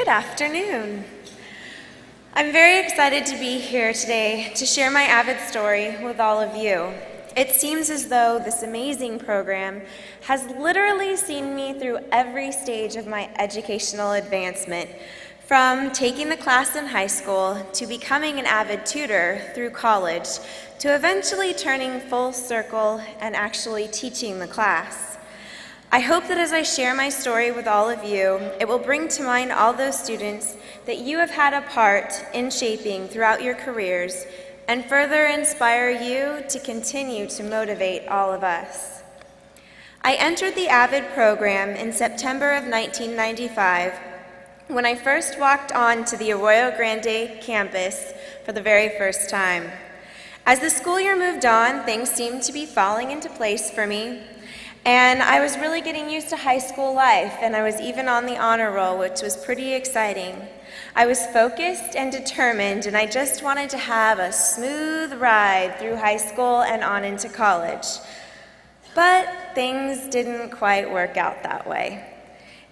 Good afternoon. I'm very excited to be here today to share my AVID story with all of you. It seems as though this amazing program has literally seen me through every stage of my educational advancement, from taking the class in high school to becoming an AVID tutor through college, to eventually turning full circle and actually teaching the class. I hope that as I share my story with all of you, it will bring to mind all those students that you have had a part in shaping throughout your careers and further inspire you to continue to motivate all of us. I entered the AVID program in September of 1995 when I first walked on to the Arroyo Grande campus for the very first time. As the school year moved on, things seemed to be falling into place for me. And I was really getting used to high school life, and I was even on the honor roll, which was pretty exciting. I was focused and determined, and I just wanted to have a smooth ride through high school and on into college. But things didn't quite work out that way.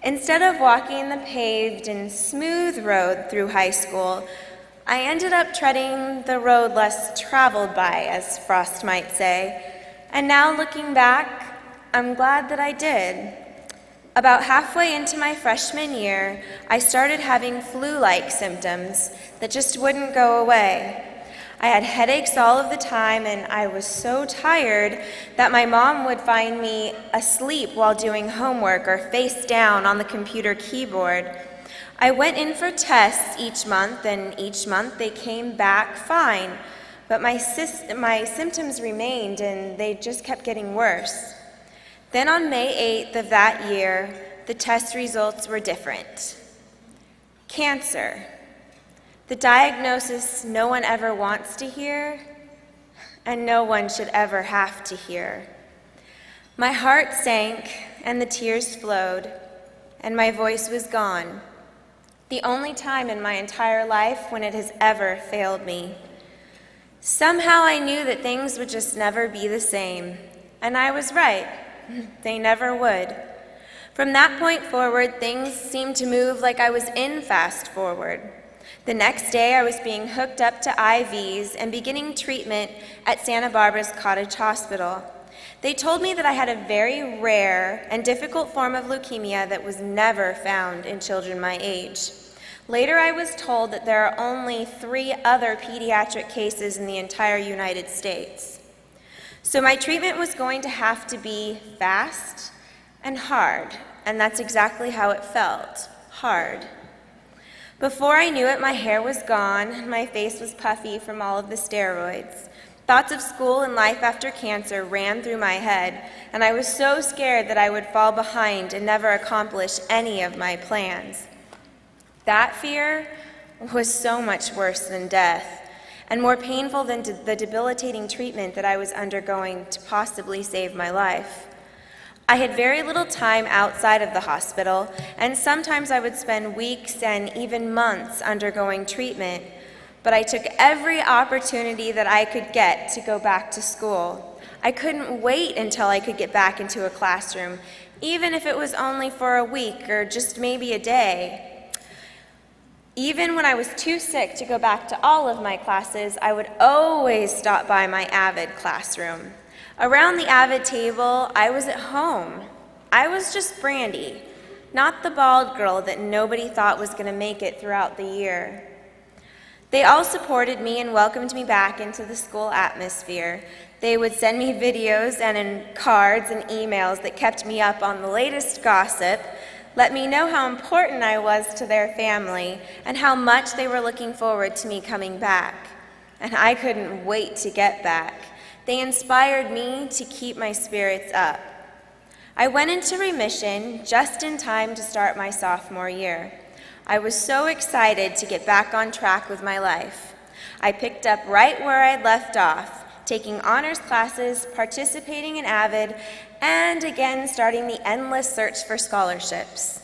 Instead of walking the paved and smooth road through high school, I ended up treading the road less traveled by, as Frost might say. And now looking back, I'm glad that I did. About halfway into my freshman year, I started having flu-like symptoms that just wouldn't go away. I had headaches all of the time, and I was so tired that my mom would find me asleep while doing homework or face down on the computer keyboard. I went in for tests each month, and each month they came back fine, but my symptoms remained, and they just kept getting worse. Then on May 8th of that year, the test results were different. Cancer. The diagnosis no one ever wants to hear, and no one should ever have to hear. My heart sank, and the tears flowed, and my voice was gone. The only time in my entire life when it has ever failed me. Somehow I knew that things would just never be the same, and I was right. They never would. From that point forward, things seemed to move like I was in fast forward. The next day, I was being hooked up to IVs and beginning treatment at Santa Barbara's Cottage Hospital. They told me that I had a very rare and difficult form of leukemia that was never found in children my age. Later, I was told that there are only 3 other pediatric cases in the entire United States. So my treatment was going to have to be fast and hard, and that's exactly how it felt, hard. Before I knew it, my hair was gone, and my face was puffy from all of the steroids. Thoughts of school and life after cancer ran through my head, and I was so scared that I would fall behind and never accomplish any of my plans. That fear was so much worse than death, and more painful than the debilitating treatment that I was undergoing to possibly save my life. I had very little time outside of the hospital, and sometimes I would spend weeks and even months undergoing treatment, but I took every opportunity that I could get to go back to school. I couldn't wait until I could get back into a classroom, even if it was only for a week or just maybe a day. Even when I was too sick to go back to all of my classes, I would always stop by my AVID classroom. Around the AVID table, I was at home. I was just Brandi, not the bald girl that nobody thought was going to make it throughout the year. They all supported me and welcomed me back into the school atmosphere. They would send me videos and cards and emails that kept me up on the latest gossip, let me know how important I was to their family and how much they were looking forward to me coming back. And I couldn't wait to get back. They inspired me to keep my spirits up. I went into remission just in time to start my sophomore year. I was so excited to get back on track with my life. I picked up right where I'd left off, taking honors classes, participating in AVID, and again starting the endless search for scholarships.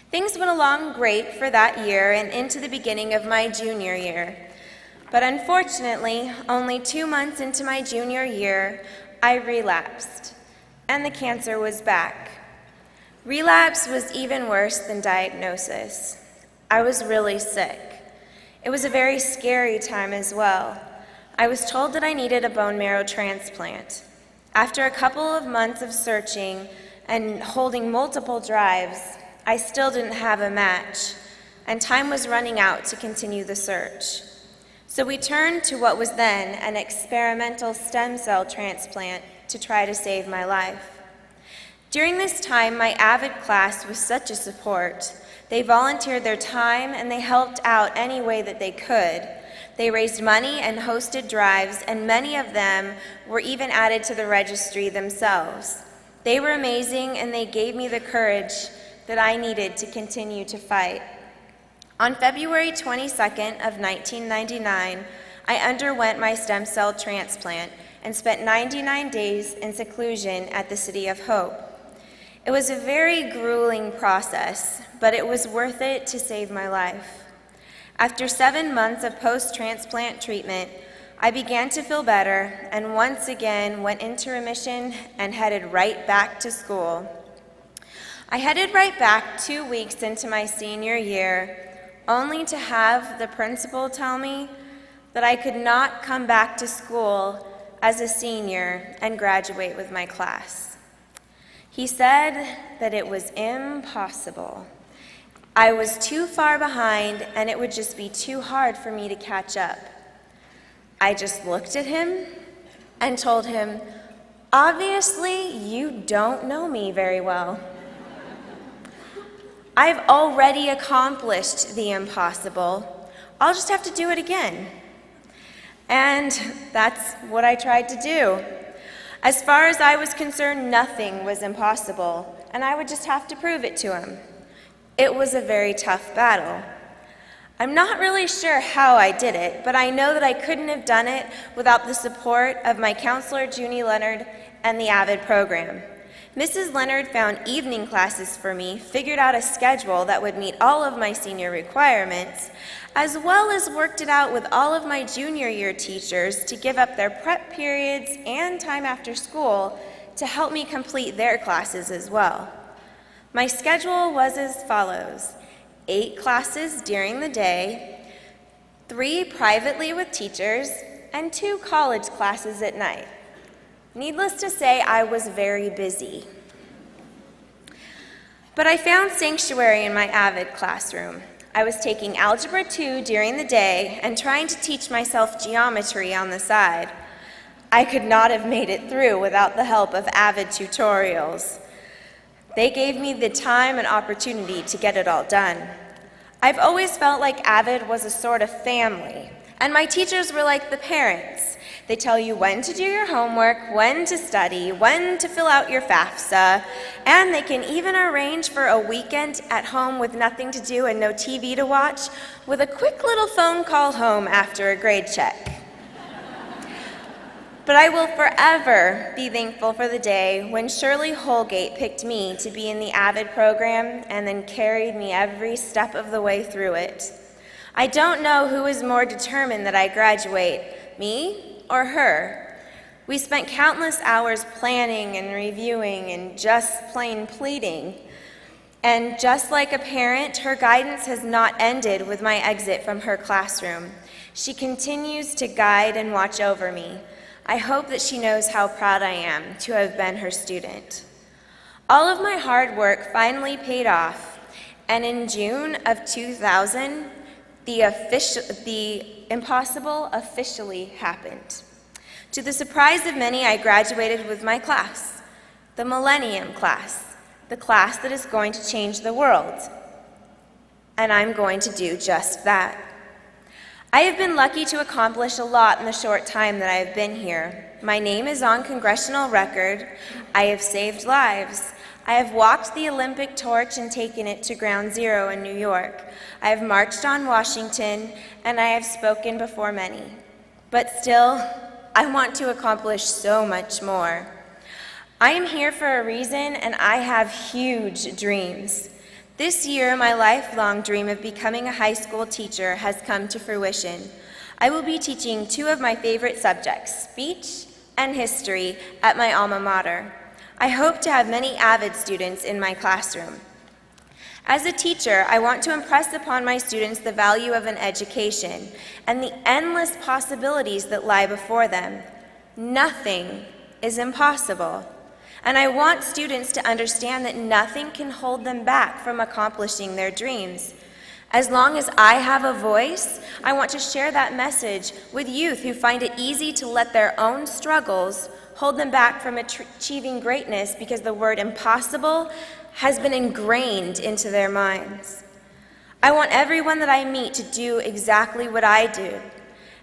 Things went along great for that year and into the beginning of my junior year. But unfortunately, only 2 months into my junior year, I relapsed, and the cancer was back. Relapse was even worse than diagnosis. I was really sick. It was a very scary time as well. I was told that I needed a bone marrow transplant. After a couple of months of searching and holding multiple drives, I still didn't have a match, and time was running out to continue the search. So we turned to what was then an experimental stem cell transplant to try to save my life. During this time, my AVID class was such a support. They volunteered their time and they helped out any way that they could. They raised money and hosted drives, and many of them were even added to the registry themselves. They were amazing, and they gave me the courage that I needed to continue to fight. On February 22nd of 1999, I underwent my stem cell transplant and spent 99 days in seclusion at the City of Hope. It was a very grueling process, but it was worth it to save my life. After 7 months of post-transplant treatment, I began to feel better and once again went into remission and headed right back to school. I headed right back 2 weeks into my senior year, only to have the principal tell me that I could not come back to school as a senior and graduate with my class. He said that it was impossible. I was too far behind and it would just be too hard for me to catch up. I just looked at him and told him, "Obviously, you don't know me very well. I've already accomplished the impossible. I'll just have to do it again." And that's what I tried to do. As far as I was concerned, nothing was impossible, and I would just have to prove it to him. It was a very tough battle. I'm not really sure how I did it, but I know that I couldn't have done it without the support of my counselor, Junie Leonard, and the AVID program. Mrs. Leonard found evening classes for me, figured out a schedule that would meet all of my senior requirements, as well as worked it out with all of my junior year teachers to give up their prep periods and time after school to help me complete their classes as well. My schedule was as follows: 8 classes during the day, 3 privately with teachers, and 2 college classes at night. Needless to say, I was very busy. But I found sanctuary in my AVID classroom. I was taking Algebra 2 during the day and trying to teach myself geometry on the side. I could not have made it through without the help of AVID tutorials. They gave me the time and opportunity to get it all done. I've always felt like AVID was a sort of family, and my teachers were like the parents. They tell you when to do your homework, when to study, when to fill out your FAFSA, and they can even arrange for a weekend at home with nothing to do and no TV to watch, with a quick little phone call home after a grade check. But I will forever be thankful for the day when Shirley Holgate picked me to be in the AVID program and then carried me every step of the way through it. I don't know who is more determined that I graduate, me or her. We spent countless hours planning and reviewing and just plain pleading. And just like a parent, her guidance has not ended with my exit from her classroom. She continues to guide and watch over me. I hope that she knows how proud I am to have been her student. All of my hard work finally paid off, and in June of 2000, the impossible officially happened. To the surprise of many, I graduated with my class, the Millennium class, the class that is going to change the world. And I'm going to do just that. I have been lucky to accomplish a lot in the short time that I have been here. My name is on congressional record. I have saved lives. I have walked the Olympic torch and taken it to Ground Zero in New York. I have marched on Washington, and I have spoken before many. But still, I want to accomplish so much more. I am here for a reason, and I have huge dreams. This year, my lifelong dream of becoming a high school teacher has come to fruition. I will be teaching 2 of my favorite subjects, speech and history, at my alma mater. I hope to have many AVID students in my classroom. As a teacher, I want to impress upon my students the value of an education and the endless possibilities that lie before them. Nothing is impossible. And I want students to understand that nothing can hold them back from accomplishing their dreams. As long as I have a voice, I want to share that message with youth who find it easy to let their own struggles hold them back from achieving greatness because the word impossible has been ingrained into their minds. I want everyone that I meet to do exactly what I do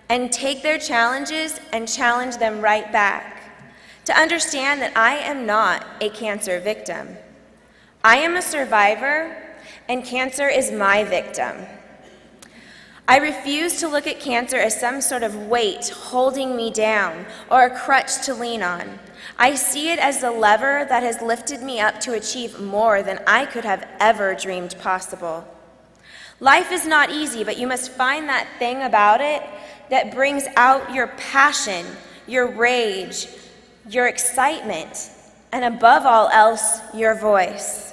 and take their challenges and challenge them right back. To understand that I am not a cancer victim. I am a survivor, and cancer is my victim. I refuse to look at cancer as some sort of weight holding me down or a crutch to lean on. I see it as the lever that has lifted me up to achieve more than I could have ever dreamed possible. Life is not easy, but you must find that thing about it that brings out your passion, your rage, your excitement, and above all else, your voice.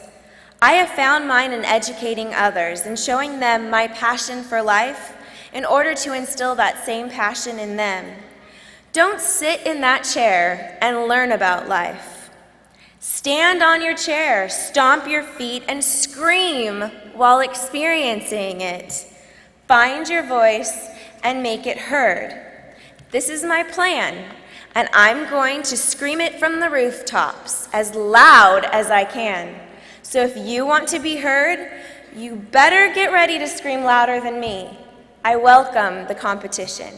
I have found mine in educating others and showing them my passion for life in order to instill that same passion in them. Don't sit in that chair and learn about life. Stand on your chair, stomp your feet, and scream while experiencing it. Find your voice and make it heard. This is my plan, and I'm going to scream it from the rooftops as loud as I can. So if you want to be heard, you better get ready to scream louder than me. I welcome the competition.